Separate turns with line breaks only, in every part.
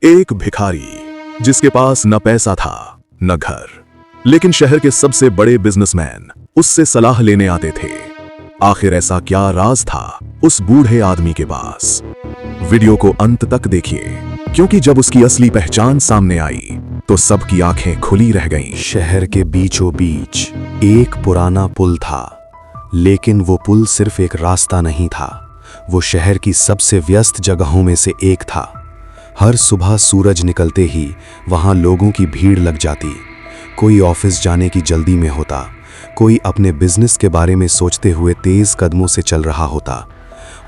एक भिखारी जिसके पास न पैसा था न घर, लेकिन शहर के सबसे बड़े बिजनेसमैन उससे सलाह लेने आते थे। आखिर ऐसा क्या राज था उस बूढ़े आदमी के पास? वीडियो को अंत तक देखिए, क्योंकि जब उसकी असली पहचान सामने आई तो सबकी आंखें खुली रह गईं।
शहर के बीचों बीच एक पुराना पुल था, लेकिन वो पुल सिर्फ एक रास्ता नहीं था, वो शहर की सबसे व्यस्त जगहों में से एक था। हर सुबह सूरज निकलते ही वहां लोगों की भीड़ लग जाती। कोई ऑफिस जाने की जल्दी में होता, कोई अपने बिजनेस के बारे में सोचते हुए तेज कदमों से चल रहा होता,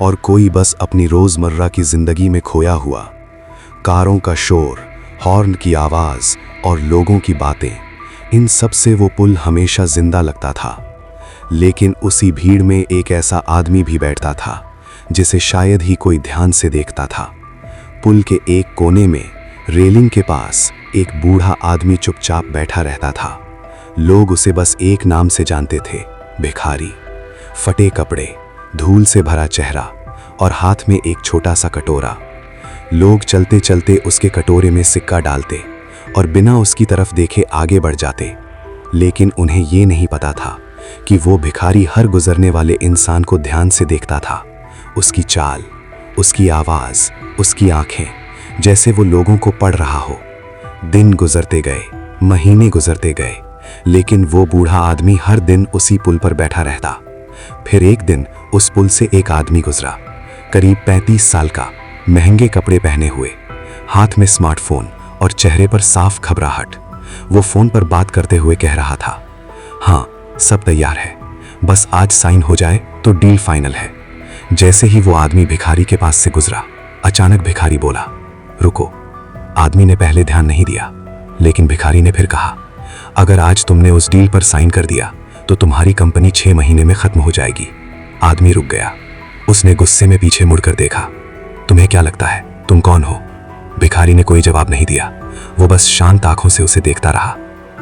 और कोई बस अपनी रोजमर्रा की जिंदगी में खोया हुआ। कारों का शोर, हॉर्न की आवाज और लोगों की बातें, इन सब से वो पुल हमेशा जिंदा लगता था। लेकिन उसी भीड़ में एक ऐसा आदमी भी बैठता था जिसे शायद ही कोई ध्यान से देखता था। पुल के एक कोने में रेलिंग के पास एक बूढ़ा आदमी चुपचाप बैठा रहता था। लोग उसे बस एक नाम से जानते थे, भिखारी। फटे कपड़े, धूल से भरा चेहरा और हाथ में एक छोटा सा कटोरा। लोग चलते चलते उसके कटोरे में सिक्का डालते और बिना उसकी तरफ देखे आगे बढ़ जाते। लेकिन उन्हें ये नहीं पता था कि वो भिखारी हर गुजरने वाले इंसान को ध्यान से देखता था। उसकी चाल, उसकी आवाज, उसकी आंखें, जैसे वो लोगों को पढ़ रहा हो। दिन गुजरते गए, महीने गुजरते गए, लेकिन वो बूढ़ा आदमी हर दिन उसी पुल पर बैठा रहता। फिर एक दिन उस पुल से एक आदमी गुजरा, करीब 35 साल का, महंगे कपड़े पहने हुए, हाथ में स्मार्टफोन और चेहरे पर साफ घबराहट। वो फोन पर बात करते हुए कह रहा था, हाँ, सब तैयार है, बस आज साइन हो जाए तो डील फाइनल है। जैसे ही वो आदमी भिखारी के पास से गुजरा, अचानक भिखारी बोला, रुको। आदमी ने पहले ध्यान नहीं दिया, लेकिन भिखारी ने फिर कहा, अगर आज तुमने उस डील पर साइन कर दिया तो तुम्हारी कंपनी 6 महीने में खत्म हो जाएगी। आदमी रुक गया। उसने गुस्से में पीछे मुड़कर देखा। तुम्हें क्या लगता है, तुम कौन हो? भिखारी ने कोई जवाब नहीं दिया, वो बस शांत आंखों से उसे देखता रहा।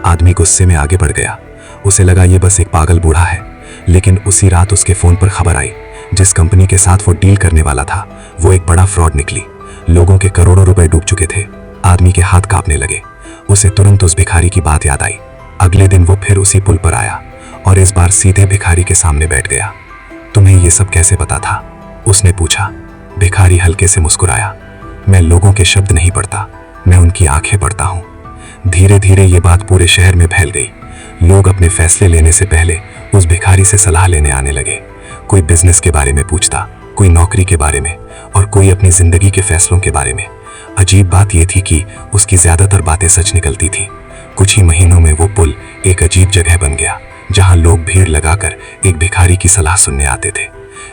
आदमी गुस्से में आगे बढ़ गया। उसे लगा ये बस एक पागल बूढ़ा है। लेकिन उसी रात उसके फोन पर खबर आई, जिस कंपनी के साथ वो डील करने वाला था वो एक बड़ा फ्रॉड निकली। लोगों के करोड़ों रुपए डूब चुके थे। आदमी के हाथ कांपने लगे। उसे तुरंत उस भिखारी की बात याद आई। अगले दिन वो फिर उसी पुल पर आया और इस बार सीधे भिखारी के सामने बैठ गया। तुम्हें ये सब कैसे पता था? उसने पूछा। भिखारी हल्के से मुस्कुराया। मैं लोगों के शब्द नहीं पढ़ता, मैं उनकी आंखें पढ़ता हूं। धीरे धीरे ये बात पूरे शहर में फैल गई। लोग अपने फैसले लेने से पहले उस भिखारी से सलाह लेने आने लगे। कोई बिजनेस के बारे में पूछता, कोई नौकरी के बारे में, और कोई अपनी जिंदगी के फैसलों के बारे में। अजीब बात यह थी कि उसकी ज्यादातर बातें सच निकलती थी। कुछ ही महीनों में वो पुल एक अजीब जगह बन गया, जहां लोग भीड़ लगाकर एक भिखारी की सलाह सुनने आते थे।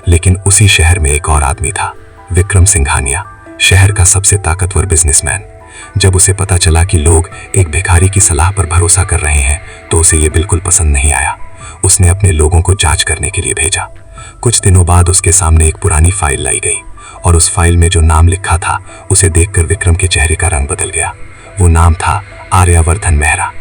लेकिन उसी शहर में एक और आदमी था, विक्रम सिंघानिया, शहर का सबसे ताकतवर बिजनेसमैन। जब उसे पता चला कि लोग एक भिखारी की सलाह पर भरोसा कर रहे हैं तो उसे ये बिल्कुल पसंद नहीं आया। उसने अपने लोगों को जांच करने के लिए भेजा। कुछ दिनों बाद उसके सामने एक पुरानी फाइल लाई गई और उस फाइल में जो नाम लिखा था उसे देखकर विक्रम के चेहरे का रंग बदल गया। वो नाम था आर्यवर्धन मेहरा।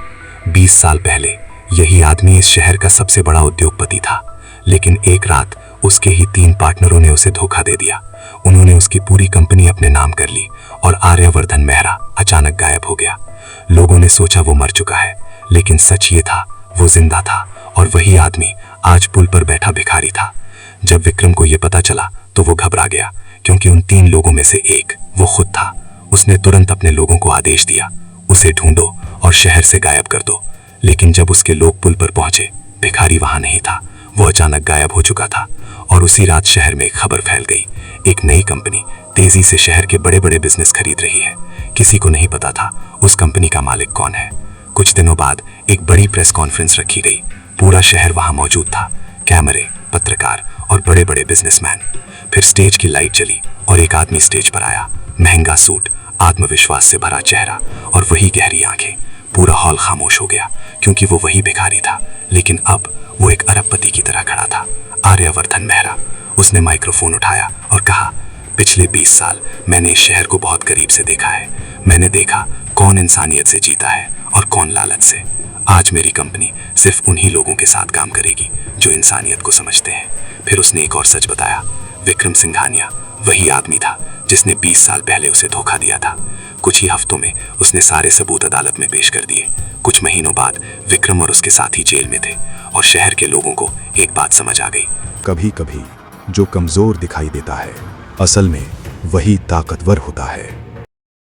20 साल पहले यही आदमी इस शहर का सबसे बड़ा उद्योगपति था। लेकिन एक रात उसके ही 3 पार्टनरों ने उसे धोखा दे दिया। उन्होंने उसकी पूरी कंपनी अपने नाम कर ली और आर्यवर्धन मेहरा अचानक गायब हो गया। लोगों ने सोचा वो मर चुका है, लेकिन सच ये था, वो जिंदा था और वही आदमी आज पुल पर बैठा भिखारी था। जब विक्रम को यह पता चला तो वो घबरा गया, क्योंकि उन 3 लोगों में से एक वो खुद था। उसने तुरंत अपने लोगों को आदेश दिया, उसे ढूंढो और शहर से गायब कर दो। लेकिन जब उसके लोग पुल पर पहुंचे, भिखारी वहां नहीं था। वो अचानक गायब हो चुका था और उसी रात शहर में एक खबर फैल गई। एक नई कंपनी तेजी से शहर के बड़े बड़े बिजनेस खरीद रही है। किसी को नहीं पता था उस कंपनी का मालिक कौन है। कुछ दिनों बाद एक बड़ी प्रेस कॉन्फ्रेंस रखी गई। पूरा शहर वहां मौजूद था, कैमरे, पत्रकार और बड़े बड़े बिजनेसमैन। फिर स्टेज की लाइट जली और एक आदमी स्टेज पर आया। महंगा सूट, आत्मविश्वास से भरा चेहरा और वही गहरी आंखें। पूरा हॉल खामोश हो गया, क्योंकि वो वही भिखारी था, लेकिन अब वो एक अरबपति की तरह खड़ा था, आर्यवर्धन मेहरा। उसने माइक्रोफोन उठाया और कहा, पिछले 20 साल मैंने इस शहर को बहुत करीब से देखा है। मैंने देखा कौन इंसानियत से जीता है और कौन लालच से। आज मेरी कंपनी सिर्फ उन्हीं लोगों के साथ काम करेगी जो इंसानियत को समझते हैं। फिर उसने एक और सच बताया, विक्रम सिंघानिया वही आदमी था जिसने 20 साल पहले उसे धोखा दिया था। कुछ ही हफ्तों में उसने सारे सबूत अदालत में पेश कर दिए। कुछ महीनों बाद विक्रम और उसके साथी जेल में थे और शहर के लोगों को एक बात समझ आ गई।
कभी कभी जो कमजोर दिखाई देता है, असल में वही ताकतवर होता है।